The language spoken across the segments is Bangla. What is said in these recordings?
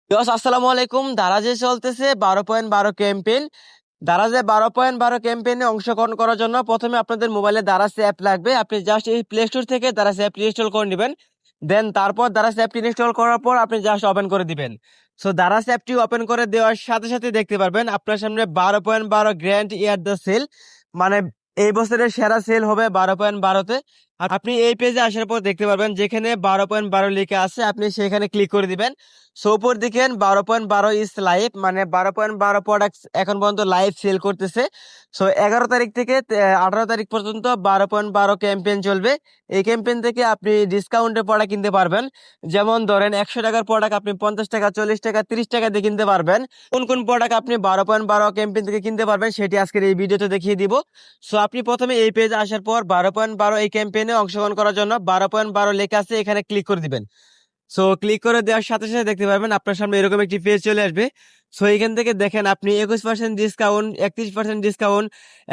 আসসালামু আলাইকুম। দারাজে চলতেছে 12.12 ক্যাম্পেইন। দারাজে 12.12 ক্যাম্পেইনে অংশগ্রহণ করার জন্য প্রথমে আপনাদের মোবাইলে দারাজ অ্যাপ লাগবে। আপনি জাস্ট এই প্লে স্টোর থেকে দারাজ অ্যাপটি ইনস্টল করে নেবেন। দেন তারপর দারাজ অ্যাপটি ইনস্টল করার পর আপনি জাস্ট ওপেন করে দিবেন। সো দারাজ অ্যাপটি ওপেন করে দেওয়ার সাথে সাথে দেখতে পারবেন আপনার সামনে 12.12 গ্র্যান্ড ইয়ার দ্য সেল, মানে এই বছরের সেরা সেল হবে 12.12-তে। আর আপনি এই পেজে আসার পর দেখতে পারবেন যেখানে 12.12 লেখা আছে, আপনি সেখানে ক্লিক করে দিবেন। সো উপর দেখেন 12.12 ইজ লাইভ, মানে 12.12 প্রোডাক্ট এখন পর্যন্ত লাইভ সেল করতেছে। সো 11 তারিখ থেকে 18 তারিখ পর্যন্ত 12.12 ক্যাম্পেইন চলবে। এই ক্যাম্পেইন থেকে আপনি ডিসকাউন্টে প্রোডাক্ট কিনতে পারবেন। যেমন ধরেন 100 টাকার প্রোডাক্ট আপনি 50 টাকা, 40 টাকা, 30 টাকা দিয়ে কিনতে পারবেন। কোন কোন প্রোডাক্ট আপনি 12.12 ক্যাম্পেইন থেকে কিনতে পারবেন সেটি আজকের এই ভিডিওতে দেখিয়ে দিব। সো আপনি প্রথমে এই পেজে আসার পর 12.12 এই ক্যাম্পেইনে অংশগ্রহণ করার জন্য 12.12 লেখা আছে, এখানে ক্লিক করে দিবেন। সো ক্লিক করে দেওয়ার সাথে সাথে দেখতে পারবেন আপনার সামনে এরকম একটি পেজ চলে আসবে। সো এখান থেকে দেখেন আপনি 21% ডিসকাউন্ট, 31% ডিসকাউন্ট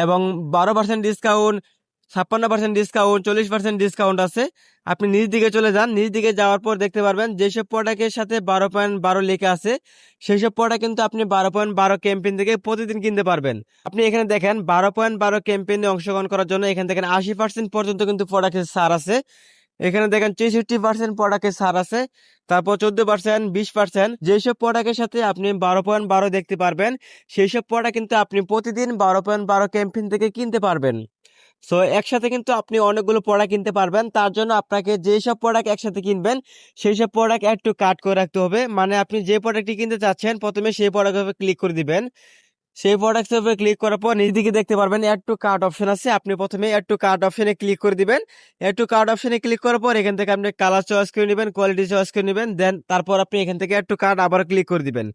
এবং 12% ডিসকাউন্ট, 56% ডিসকাউন্ট, 40% ডিসকাউন্ট আছে। আপনি নিচ দিকে চলে যান। নিচ দিকে যাওয়ার পর দেখতে পারবেন যেসব প্রোডাক্টের সাথে 12.12 লেখা আছে সেই সব প্রোডাক্ট কিন্তু আপনি 12.12 ক্যাম্পেইন থেকে প্রতিদিন কিনতে পারবেন। আপনি এখানে দেখেন 12.12 ক্যাম্পেইনে অংশগ্রহণ করার জন্য এখান থেকে 80% পর্যন্ত কিন্তু প্রোডাক্টের ছাড় আছে। এখানে দেখেন 63% প্রোডাক্টের ছাড় আছে। তারপর 14%, 20%, যেসব প্রোডাক্টের সাথে আপনি 12.12 দেখতে পারবেন সেই সব প্রোডাক্ট কিন্তু আপনি প্রতিদিন 12.12 ক্যাম্পেইন থেকে কিনতে পারবেন। সো একসাথে কিন্তু আপনি অনেকগুলো প্রোডাক্ট কিনতে পারবেন। তার জন্য আপনাকে যেই সব প্রোডাক্ট একসাথে কিনবেন সেই সব প্রোডাক্ট একটু কাট করে রাখতে হবে। মানে আপনি যে প্রোডাক্টটি কিনতে চাচ্ছেন প্রথমে সেই প্রোডাক্টের উপর ক্লিক করে দিবেন। সেই প্রোডাক্টের উপরে ক্লিক করার পর নিচ দিকে দেখতে পারবেন অ্যাড টু কার্ট অপশন আছে। আপনি প্রথমে অ্যাড টু কার্ট অপশনে ক্লিক করে দিবেন। অ্যাড টু কার্ট অপশনে ক্লিক করার পর এখান থেকে আপনি কালার চয়েস করে নেবেন, কোয়ালিটি চয়েস করে নেবেন। দেন তারপর আপনি এখান থেকে অ্যাড টু কার্ট আবার ক্লিক করে দিবেন।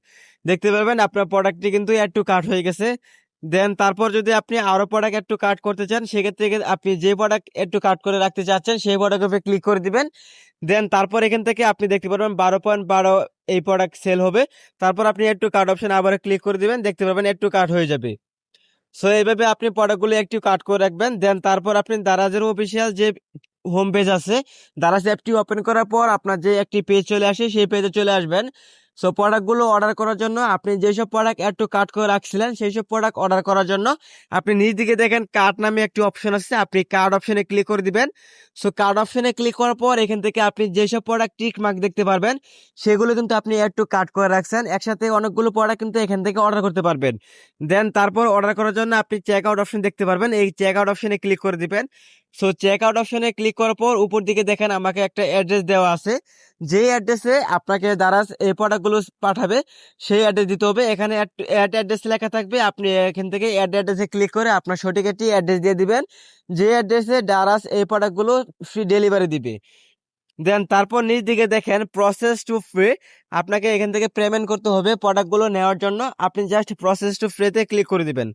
দেখতে পারবেন আপনার প্রোডাক্টটি কিন্তু অ্যাড টু কার্ট হয়ে গেছে। দেন তারপর যদি আপনি আরো প্রোডাক্ট অ্যাড টু কার্ট করতে চান সেক্ষেত্রে আপনি যে প্রোডাক্ট অ্যাড টু কার্ট করে রাখতে চাচ্ছেন সেই প্রোডাক্টের উপরে ক্লিক করে দিবেন। দেন তারপর এখান থেকে আপনি দেখতে পারবেন 12.12 এই প্রোডাক্ট সেল হবে। তারপর আপনি অ্যাড টু কার্ট অপশন আবার ক্লিক করে দিবেন। দেখতে পারবেন অ্যাড টু কার্ট হয়ে যাবে। সো এইভাবে আপনি প্রোডাক্টগুলো একটু কাট করে রাখবেন। দেন তারপর আপনি দারাজের অফিসিয়াল যে হোম পেজ আছে, দারাজ অ্যাপটি ওপেন করার পর আপনার যে একটি পেজ চলে আসে সেই পেজে চলে আসবেন। সো প্রোডাক্টগুলো অর্ডার করার জন্য আপনি যেসব প্রোডাক্ট একটু কাট করে রাখছিলেন সেই সব প্রোডাক্ট অর্ডার করার জন্য আপনি নিচ দিকে দেখেন কার্ট নামে একটি অপশন আছে, আপনি কার্ড অপশনে ক্লিক করে দিবেন। সো কার্ড অপশনে ক্লিক করার পর এখান থেকে আপনি যেসব প্রোডাক্ট টিক মার্ক দেখতে পারবেন সেগুলো কিন্তু আপনি একটু কাট করে রাখছেন। একসাথে অনেকগুলো প্রোডাক্ট কিন্তু এখান থেকে অর্ডার করতে পারবেন। দেন তারপর অর্ডার করার জন্য আপনি চেক আউট অপশন দেখতে পারবেন, এই চেক আউট অপশনে ক্লিক করে দিবেন। সো চেক আউট অপশনে ক্লিক করার পর উপর দিকে দেখেন আমাকে একটা অ্যাড্রেস দেওয়া আছে। যে অ্যাড্রেসে আপনাকে দারাজ এই প্রোডাক্টগুলো পাঠাবে সেই অ্যাড্রেস দিতে হবে। এখানে অ্যাড অ্যাড্রেস লেখা থাকবে, আপনি এখান থেকে অ্যাড অ্যাড্রেসে ক্লিক করে আপনার সঠিক একটি অ্যাড্রেস দিয়ে দিবেন যে অ্যাড্রেসে দারাজ এই প্রোডাক্টগুলো ফ্রি ডেলিভারি দিবে। দেন তারপর নিচ দিকে দেখেন প্রসেস টু ফ্রি, আপনাকে এখান থেকে পেমেন্ট করতে হবে প্রোডাক্টগুলো নেওয়ার জন্য। আপনি জাস্ট প্রসেস টু ফ্রিতে ক্লিক করে দিবেন।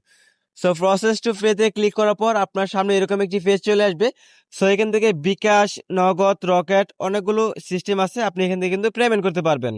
সো প্রসেস টু ফ্রিতে ক্লিক করার পর আপনার সামনে এরকম একটি পেজ চলে আসবে। সো এখান থেকে বিকাশ, নগদ, রকেট অনেকগুলো সিস্টেম আছে, আপনি এখান থেকে কিন্তু পেমেন্ট করতে পারবেন।